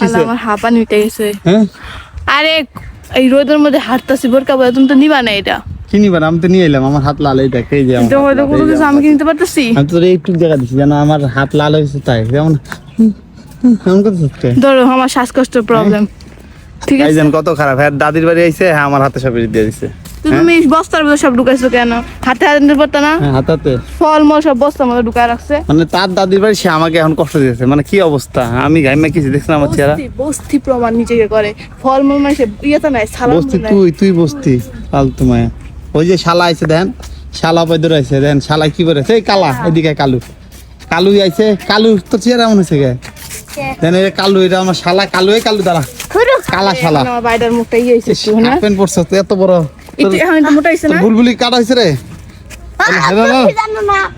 আল্লাহ আমার হাঁপানি উঠে গেছে। হ্যাঁ আরে এই রোদের মধ্যে হাঁটতাছি বোরকা পরে, তুমি তো নিবা না এটা। কি নিবা না? আমি তো নিয়ে এলাম, আমার হাত লাল এই দেখ, এই যে আমার কিন্তু হাত হয়তো লাল, কোনো এই যে কিছু আমার আমি কি হাত। নিতে পারতেছি? আমি তোর একটু জায়গা দিচ্ছি যেন আমার হাত লাল হয়েছে, তাই যেমন এমন কথা হচ্ছে। ধরো আমার শ্বাসকষ্টের প্রবলেম, ঠিক এই আছে? যেন কত খারাপ, হ্যাঁ দাদির বাড়ি আইছে, হ্যাঁ আমার হাতে সব দিয়ে দিছে। তুমি বস্তার মধ্যে সব ঢুকাইছো কেন? হাতে হাতে নিতে পারতো না? হ্যাঁ হাতাতে ফলমূল সব বস্তার মধ্যে ঢুকায় রাখছে। মানে তার দাদির বাড়ি, সে আমাকে এখন কষ্ট দিয়েছে, মানে কি অবস্থা, আমি গাইমা কিছু দেখছিলাম আমার চেহারা। বস্তি প্রমাণ নিজেকে করে, ফলমূল মানে ইয়েতে নাই, সালাম বস্তি তুই বস্তি ফালতু মায়া। ওই যে শালা আইছে দেন, শালা বৈদ্যর আইছে দেন, শালা কি করেছে, এই কালা এদিকে কালু আইছে, কালু তো চেহারা এমন হয়েছে গে দেন, এই কালু, এটা আমার শালা কালু, এই কালু দাঁড়া, কালা শালা। আমার বাইরের মুখটা ইয়ে হয়েছে একটু, না? হাফ প্যান্ট পরছে তো এত বড়, এখন একটু মোটা হয়েছে না? বুলবুলি কাটা হয়েছে রে।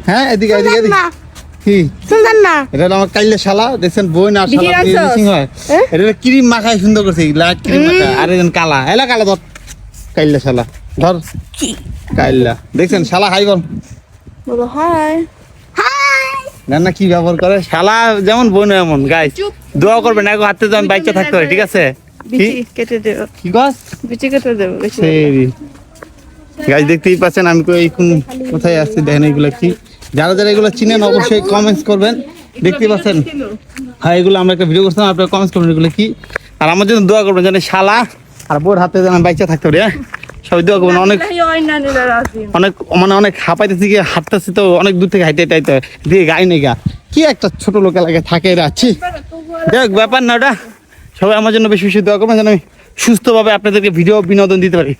হ্যাঁ এদিকে কি এটা আমার কাইলে শালা দেখছেন, বই না শালা মিসিং হয়, এটা ক্রিম মাখায় সুন্দর করছে, লাইট ক্রিম মাখা, আর একজন কালা, এলা কালা ধর, কাইলে শালা ধর, কাইলা দেখছেন শালা, হাই বল, বলো হাই। না কি ব্যবহার করে শালা, যেমন বই না এমন গাইস, দোয়া করবেন না হাতে যেন বাইচা থাকতে হয়, ঠিক আছে? বিচি কেটে দেবো, কি গাছ বিচি কেটে দেবো বেশি। সেই গাছ দেখতেই পাচ্ছেন, আমি এই কোথায় আসছি দেখেন, এগুলো কি, যারা এগুলো চিনেন অবশ্যই কমেন্টস করবেন। দেখতেই পাচ্ছেন, হ্যাঁ এগুলো আমরা একটা ভিডিও করছিলাম, আপনারা কমেন্টস করবেন এগুলো কি, আর আমার জন্য দোয়া করবেন যেন শালা আর বোর হাতে যেন বাইচা থাকতে পারি। হ্যাঁ সবাই দোয়া করবেন। অনেক মানে অনেক হাঁপাইতেছি, কি হাঁটতেছি তো অনেক দূর থেকে হাইটে টাইতে দিয়ে গাই নেই গা, কি একটা ছোট লোক এলাকায় থাকে এরা, আছি দেখ ব্যাপার না ওটা। সবাই আমার জন্য বেশি বেশি দোয়া করবেন যেন আমি সুস্থভাবে আপনাদেরকে ভিডিও বিনোদন দিতে পারি।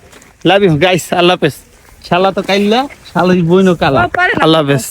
লাভ ইউ গাইস, আল্লাহ হাফেজ। শালা তো কাইল্লা, শালা বইনো কালা, আল্লাহ হাফেজ।